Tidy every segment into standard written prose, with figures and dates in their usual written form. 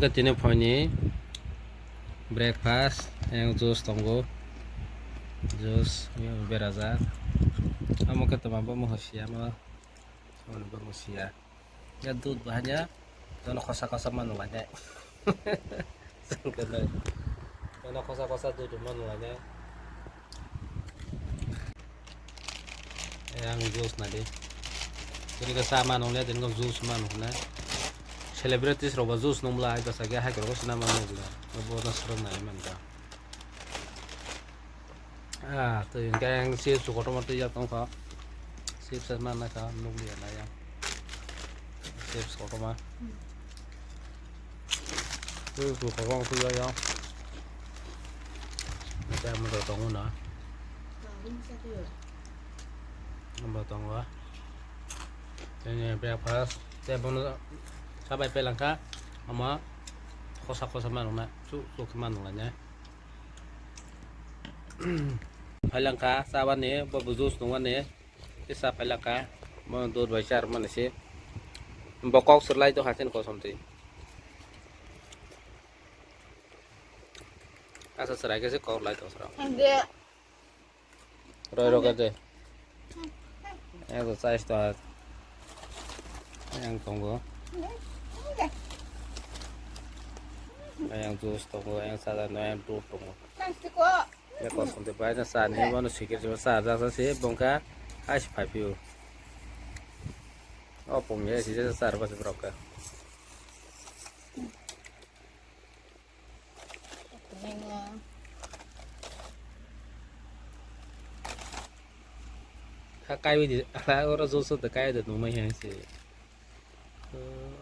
ke tini phone breakfast yang jus tonggo jus yang beraza amo ke teman bamu hosia ma sono bamu sia ya dud bahanya sono kosa-kosa manulanya sono kosa-kosa dud manulanya yang jus nadi jadi kesama nungnya dengan jus manulnya selebritis roba jus nungla itu saja hai kalau sana manulnya roba nasrul nai manda tuh yang sih suka tomat ya tong kok sip sama nak nungli ya yang sip suka tomat tuh suka kong tuh ya kita mau tong na mau tong wa ini breakfast saya mau sampai pelangka sama kosa-kosa manungna su kemanungnya pelangka sawan nih babujus nungan nih isa pelangka mau dua besar mana sih bokok serlai itu hasil kosong tuh asa serai ke sih kau lai tuh serang roy kerja exercise tuh yang tunggu yang jus tunggu yang sadar yang dua tunggu ya kosong tuh banyak saat ini mau sikit cuma saat rasa sih bongkar asyik papiu oh punya sih besar pasti berapa kayu di orang jus tuh kayu itu numai yang sih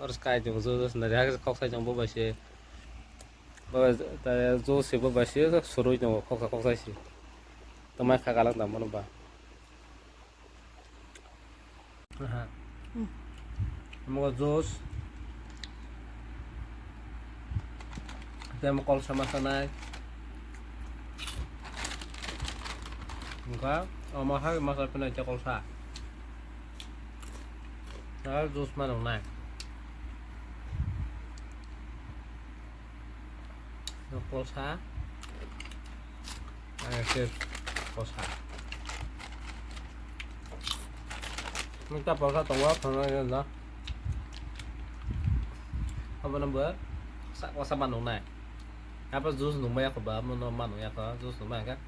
orang kayu jus jus nanti harus kau saya jumpa basi bahwa jus sih basi suruh jumpa kau saya sih teman kagalan tamu napa mau jus kita mau kol sama sana enggak mau hari masa pernah cek kolsa nah jus mana naik kolsa akhir kolsa minta kolsa tunggu karena ya lah apa nambah kolsa mana naik apa jus numai aku bawa mau mana ya kau jus numai kan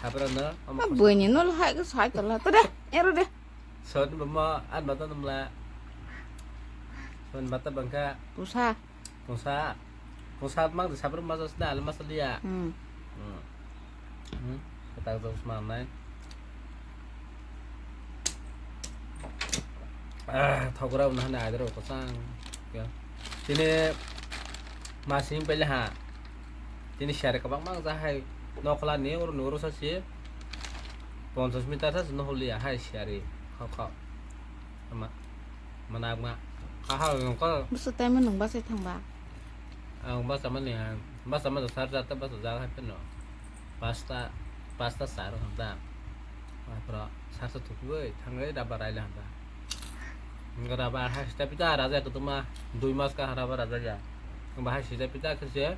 apa na bunyi nol hai cái sai cả là tôi đây em rồi đây sơn bama ăn bata namla sơn bata bangka Pusa Pusa mang di sabar masa sedal masa dia kita terus mana thau kau udah nak ada rok sang ya ini masih pilih ha ini share ke bang mang zahai noklan nih urus sih 50 meter saja nuhuli ya hai share kau sama mana mak hal yang kau bữa tay mình nung bát sẽ thằng bà bas sama nih bas sama tuh sarja tuh bas jaga apa no pasta saru hamba pro sarja tuh gue tanggai dapat aja hamba enggak dapat hasil tapi tak raja ketemu 2 mas kah dapat raja ya bahas sih tapi tak kerja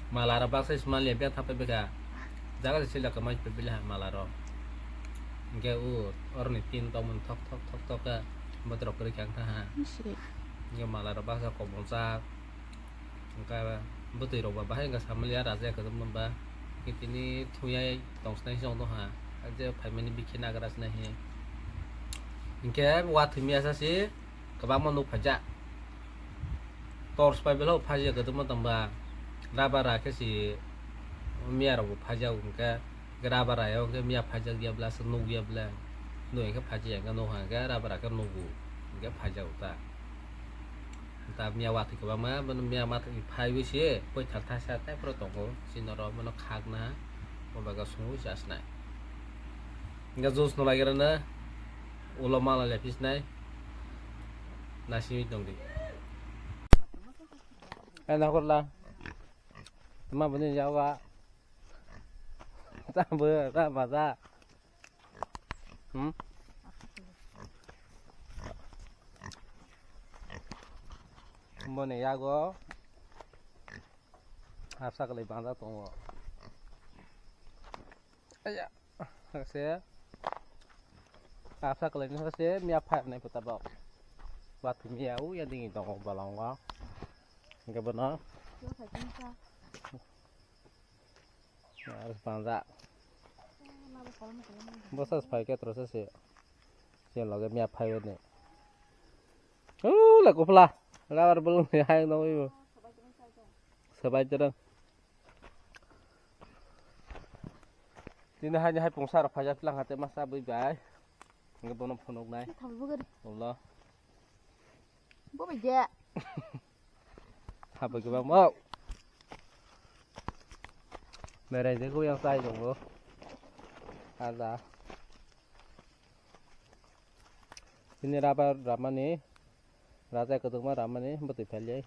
malah rabak saya semua lihat apa beda jaga sih lah kemana pilih malah ro enggak orang nih tin tahu tok ke betul kiri kang tah enggak malah rabak saya komentar enggak betul robah bahaya enggak sama lihat raja ketemu mbak ini tuya tong senai song tuh ha aja payment bikin agar senai enggak waktu biasa sih kebang mau pajak tors pay belau pajak ketemu tambah rabara ke si miar bu pajak enggak rabara ya enggak miar pajak dia belas nu dia belas nu enggak pajak enggak nu enggak rabara ke nugu enggak pajak uta ta miar waktu ke bama men miar mati pai wi si poi thak tha sa tai pro tongo sinoro mono khak na baga sungu jas nai enggak jus no lagi na ulama la lepis nai nasi dong di enak lah mà vấn đề giáo ạ ta vừa ta mà ra Mbone yago Hapsa kali bangsa tunggu. Ayah, saya hapsa kali ini saya miaphat nih putar bau. Batu miau yang tinggi tunggu balong kok. Enggak benar. Chưa phải chính xác. Harus bangsa. Nào có một cái này. Bosas pakai terus sih. Sian lagi miaphat ini. Lah kok pula. Lawar belum ya yang tahu ibu. Sebaik cereng. Ini hanya hai pungsar pajak pelang hati masa bye. Enggak bono ponok nai. Thầm vô gần. Allah. Bố mày dạ. Apa ke bang mau? Mere je ko yang sai dong lo. Ada. Ini rama ni. Raja ketemu rama ni betul value.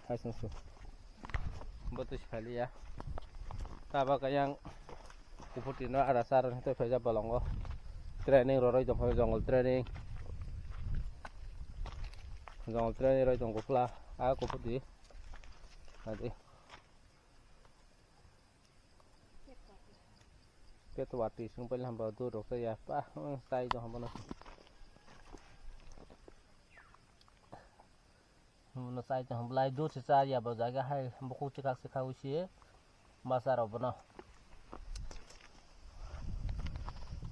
Hai sensu. Betul sekali ya. Apa yang kuputin ada saran itu saja balongo. Training roroi jongol training. Jongol training roroi jongol pula. Aku putih. Nanti. Kita wati sumpai hamba tu dokter ya. Pah, sai jo hamba no. Nó sai cho hôm nay đốt ra ya bao giờ hay một khu chức sẽ khâu xí mà sao rồi nó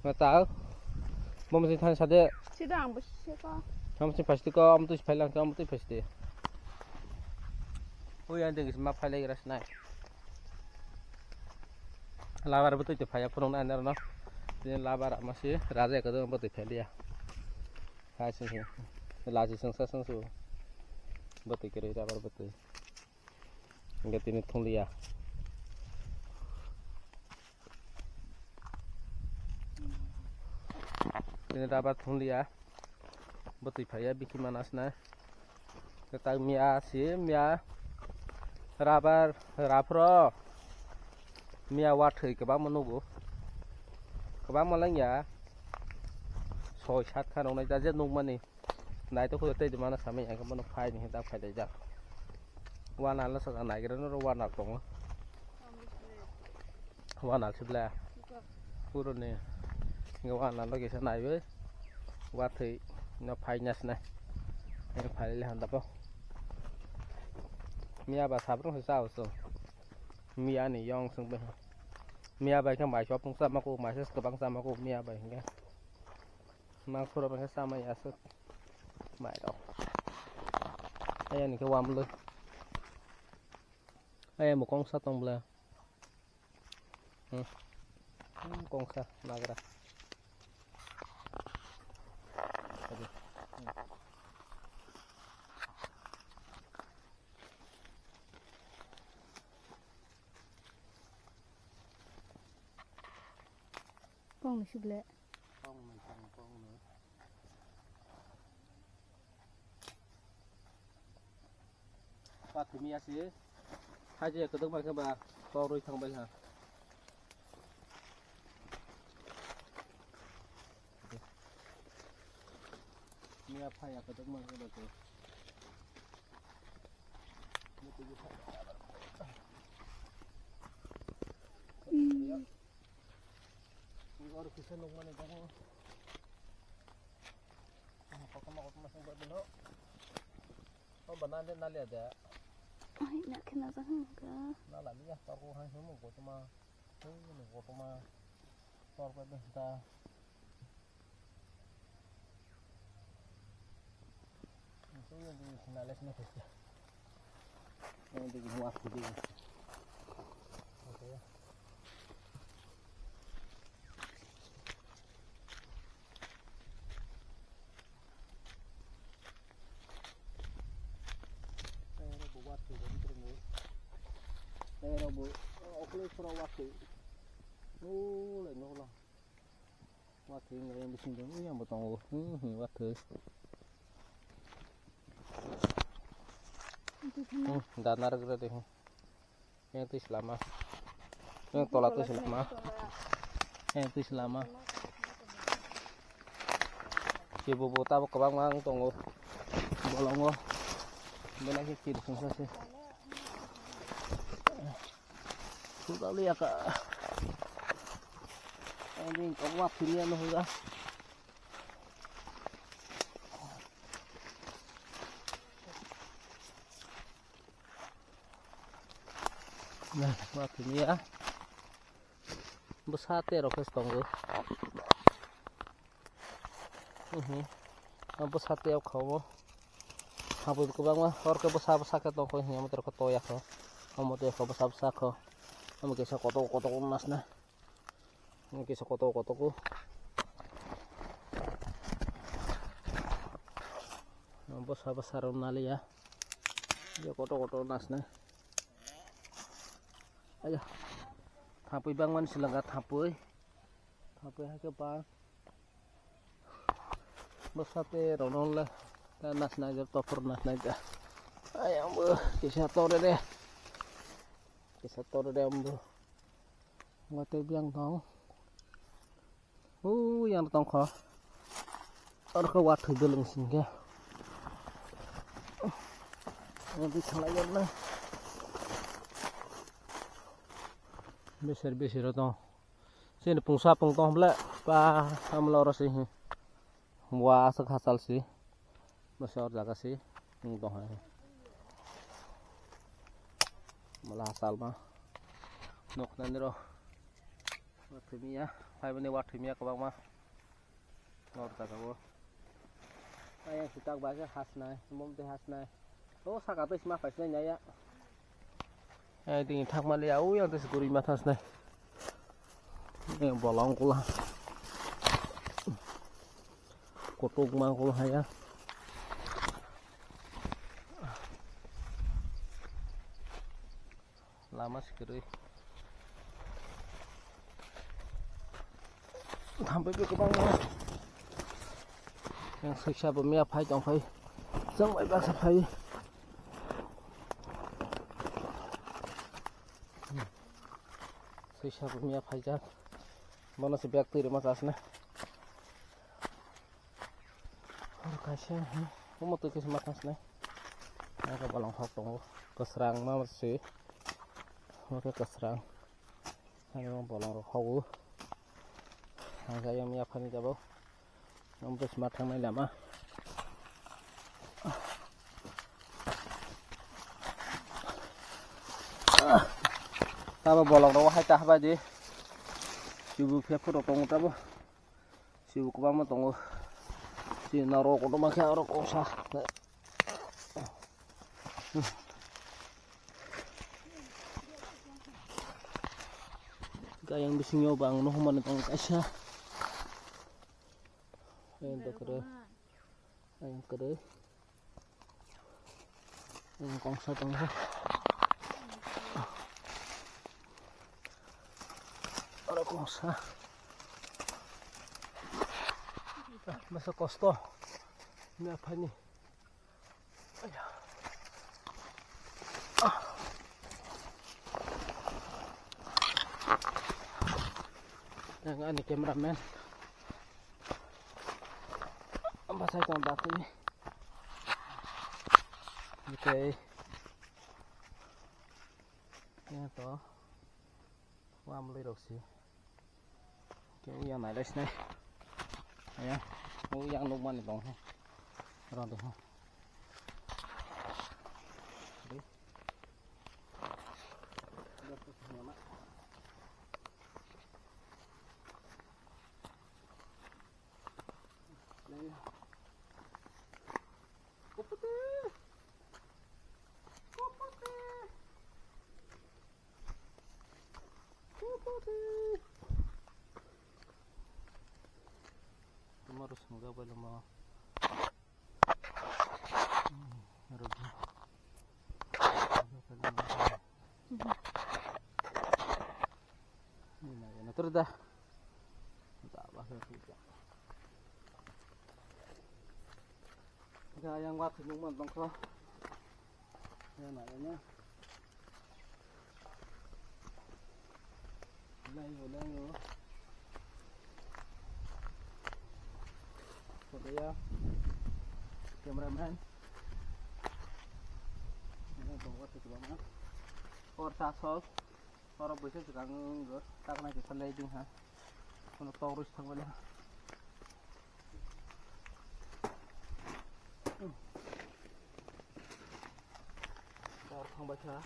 mà tao mong mình thanh sao đấy Chị đang bớt xe con. không xin phải có ông tôi phải làm cho ông tôi phải đi ôi anh đừng mà phải lấy cái này labar betul tu phải phun anh nó nên labar masih raja cái đó betul phải đi à hai xin là chỉ sang sang xuống betul kira labar betul enggak ini thung dia ini dapat thung dia betul phải bikin manas na kita mia sih mia rabar rapro mia wat thầy các bác manugo các bác malang ya soi sát khăn ông này ra rất nung mani này tôi không thấy được mà nó sắm anh các bác nó phai thì ta phải để ra qua nào nó sẽ này cái đó nó qua nào cũng qua nào xếp là cú rồi nè nghe qua nào nó cái này với qua thì nó phai nhát này anh phải làm đập không mia bà sắm nó sao rồi mia này yong sang bên mia bay cái máy shop cũng sama aku máy sẽ bang sama aku mia bay cái mang pura bang sama ya sut máy đâu đây này cái wam luôn đây một con sắt tông là con sắt nagra Con này xịt lẹ. con mình còn con nữa và thì mía xí hai chị cái tức bằng cái bà to đôi thằng bên hả mía phải cái tức bằng cái bà cô Baru bisa nunggu nih kamu. Kok kamu masih buat dulu? Oh benar deh nali ada. Ai nak kena sangat ke? Nala ni ya, tahu hang semua kau cuma, ni kau cuma, tahu apa dah. Itu yang di sinalis ni pasti. Yang di muat di. Okay. Đây bu, okle sura waktu. Lại nô lo. Waktu người em xin giống như một tàu, waktu. Danar gitu deh. Yang itu selama. Yang tolak itu selama. Yang itu selama. Ibu buta ke bang mang tunggu. Bolong lo. Benar sih kiri susah sih. Sudah lihat kak. Ini kamu waktunya loh ya. Nah, waktunya besar terus tunggu. Besar tiap kamu. Apa itu bang mah? Orang besar ke tunggu ini yang terus ketoyak kok. Kamu tuh kau besar kok. Kamu kisah kotor mas nah. Ini kisah kotor-kotorku. Besar nali ya. Ya kotor nas nah. Ayo. Tapi bang man silangkat hapui. Hapui ke bang. Besate ronon lah. Nas naga topor nas naga. Ayam bu. Kisah tore deh. Kisah tore deh ambu. Ngate biang tong. Yang tong kok. Orang ke waktu belum singgah. Nanti salayar lah. Besar atau sini pungsa pungtong belak pa amloros ini wah sekhasal sih besar jaga sih pungtong malah asal mah nok nandiro watimia hai bani watimia kabang mah lor jaga wo ayah sitak bahasa khas nai mum teh khas nai oh sakapes mah khas nai ya tinggi thak maliau yang terseguri matas nih yang bolong kulah kutuk mah kulah ya lama sekali sampai ke bang yang siksa pemia phai trong phai sang mai bác phai siksa pemia phai jat mana si व्यक्ति रे matas na kasih mau tuh ke matas na ada balong hok tong keserang mah masih mereka keserang ada balong hok ada yang miap kan jabo nomor sematang ni lama apa bolong ro hai tah ba di sibu phe pho tong ta bo sibu ko ba ma tong si na ro ko ma kha ro ko sa yang bisingyo bang no man tong kasya ayan kere ayan kong sa tong ho ora kong sa masa kosto ini apa nih yang ini kameramen apa saya kontak ini oke ya toh wah mulai roksi oke yang naik nih ya yang lumayan itu orang tuh harus semoga belum mau ini terus dah tak bahas juga yang waktu nunggu bangsa ya naknya layo ya kameramen ini bawa ke bawah or sasol Orang biasa juga nggak, tak kena kita leading ha, untuk torus tanggulnya. Orang baca.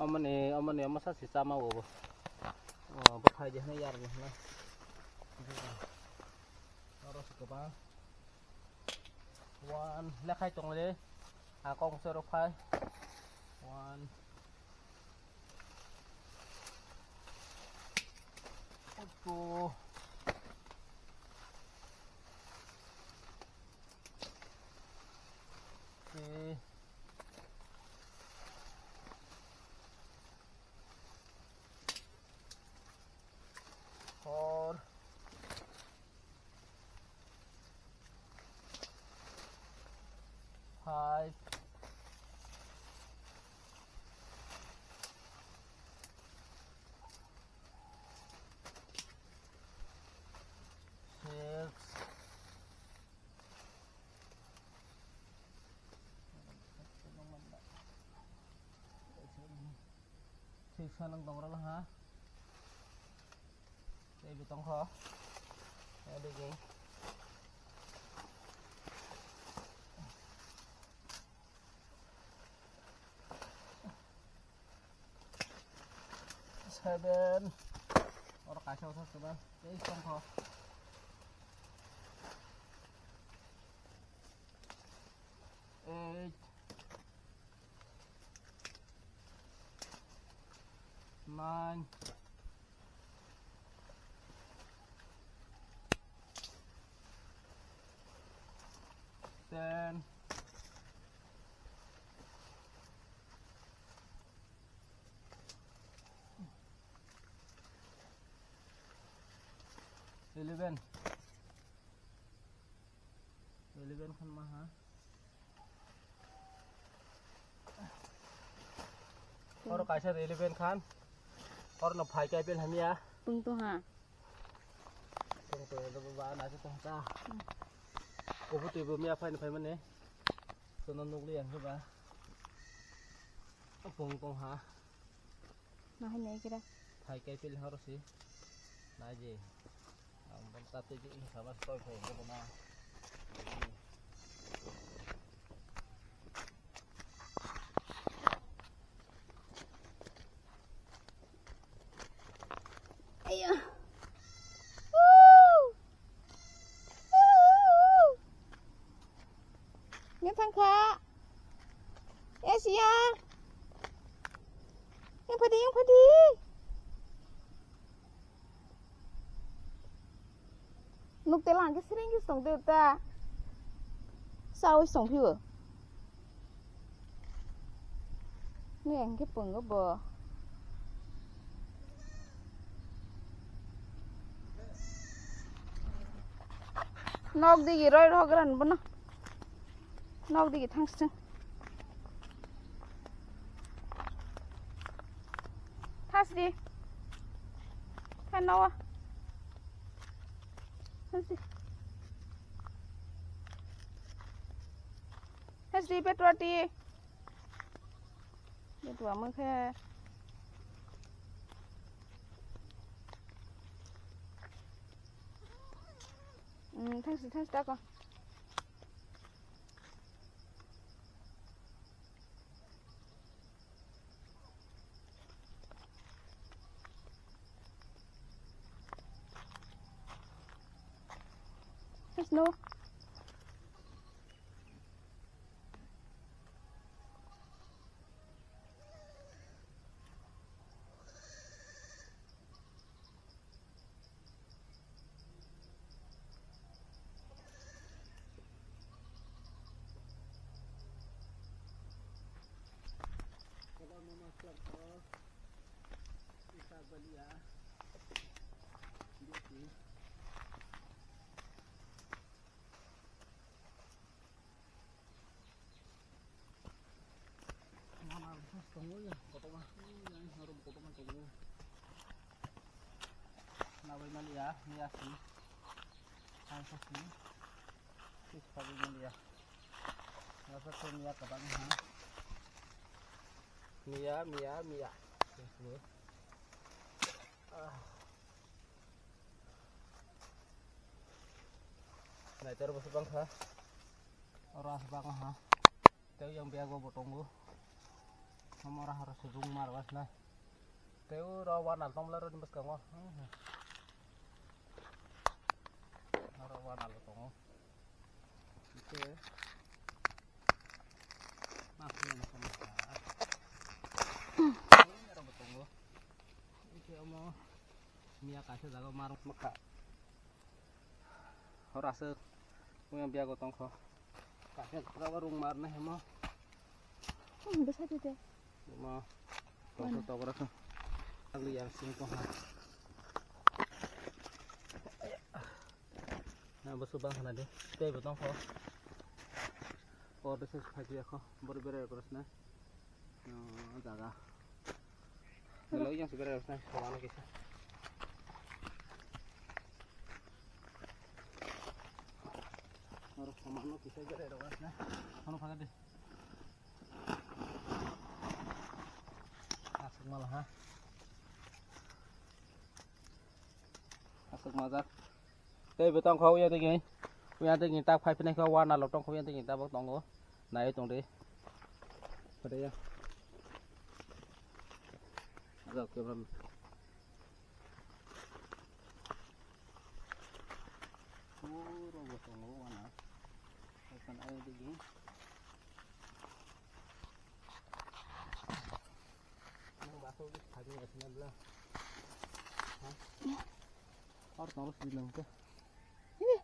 Aman nih, masa sih sama wo. Oh, bekai aja nih yar nih, nah. Taruh sekepang. One, lihat hai tong le. Akong seru kai. One. Two. Three. 4. 5. 6. 6 nang tong lah ha. Đây bị tông khó. Đây đi. 7. Orang kacau tuh teman. Đây tông khó. 8. 9. 10. 11. 11 kan mah ha. Orang kacau 11 kan. Orang nak pakai kapal hamia. Pung tu ha. Tunggu tu bawa nasi tong ta. Kau putih bumi apa ini mana? Sono nukli yang coba. Pung tong ha. Nah ini kira. Pakai kapal harus sih. Naji. Ampun satu je sama stoi kau kena. Ayo. Nghe thằng khá. Yes ya. Yang padi. Nục tế làng cái sering cái sống tiêu ta. Sao cái sống phiêu? Nè cái bừng cái bờ. Nok đi cái rồi đó cái lần bữa nào. Nok đi cái thang sưng. Thang đi. Thang nào à? Hesdi petroti. Betua mah kayak thang tak kok. No. Kalau mau masuk ke kita beli ya. Di tunggu ya, potong yang harus potongan tunggu. Nawai mali ya, niasi. Angkat sini. Terus pakai mali ya. Rasa Mia các bạn ha. Mia. Này terus bang ha. Orang bang ha. Teu yang biar gua potong kamu orang harus sejung marwas nah. Teu rawan altong lalu dimas kamu. Rawan altong. Oke. Masih macam apa? Ini ada potong. Ini kamu Mia kasih jago maruk meka. Orang rasa yang biar gua potong kok. Kasih berapa rumah nih emang? Besar itu. Mà còn tàu đó không đang đi ăn xin con hả nah bớt subang sana deh teh betul kok order saya saja kok berbeda terus nah jaga kalau yang sebenarnya harus nah kemana kisah harus kemana kisah jadi terus nah mana pakai deh asik malah ha asik mazak teh betul kau ya tinggi punya tinggi tak phai pinai kau warna lotong kau yang tinggi tak bak tonggo naik tong deh pada ya ada kebam robo tonggo warna akan air tinggi Aku lagi nggak senang lah. Harus harus bilang ke. Ini.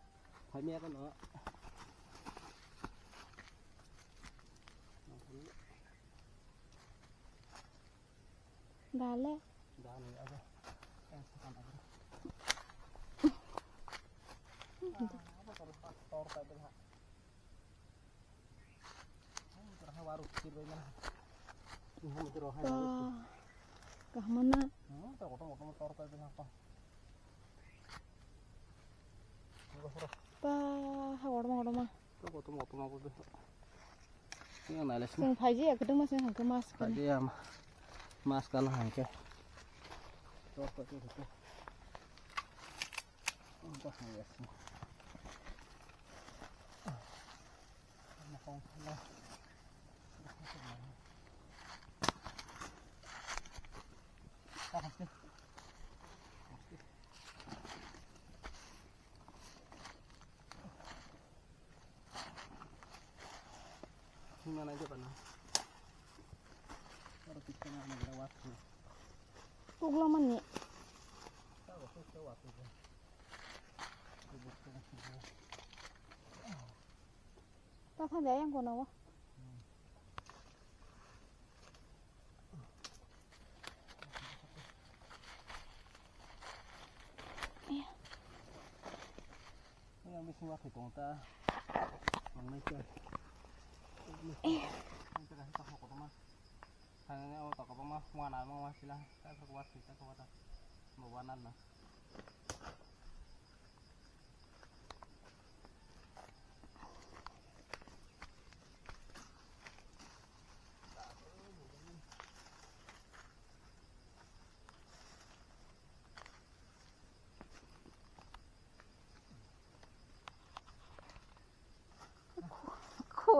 Kami akan nak. Dale. Dale apa? Sekarang apa? Apa kalau faktor tadi lah? Terasa baru kiri mana? Ini mesti rohan. Kah mana? Tak potong motor tadi apa? Pa, hawar mah. Tak potong aku tu. Ini yang nalas ni. Sing phaji ya kedeng mas yang kemas kan. Phaji ya mas kalah hangke. Motor tu tu. Entah nalas ni. Nakong lah. Mana aja pana? Kalau kita nak lewat tu. Tuglo man ni. Tahu aku lewat tu. Ta tha yang kono wa. Yang bisa waktu kita mengenai kita kasih tahu kau mah hanya oh tak apa mah mana mah silah saya berkuat kita kuat bawanan lah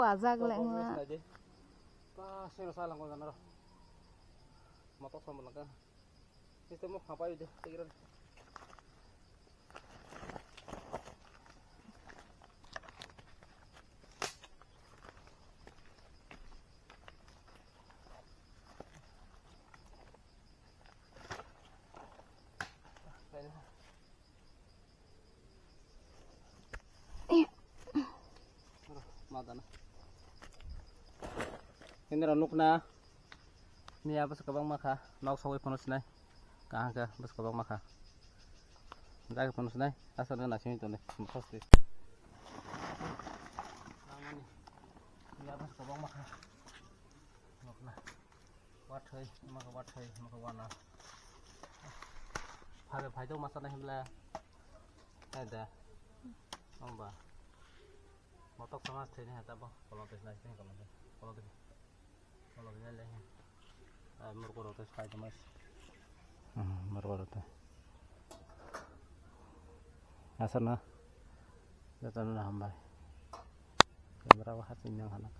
Azag lại mà. Pas saya salah kau kan roh. Motor sama lagi. Sistem apa itu? Pikiran. Madana. Ini ranuk na. Ini apa sekabang maka? Nak sawai panas nai. Kah ke? Bas kabang maka. Dah panas nai. Asal nak nasi itu nih. Pasti. Ini apa sekabang maka? Nuk na. Wathai, maka wana. Phai tu masa nih bela. Ada. Amba. motok sama sini hata apa kalau tes naik nih kalau ini leh murko tes kayak mas murko tes asal na jatuh na hambay berapa hasilnya anak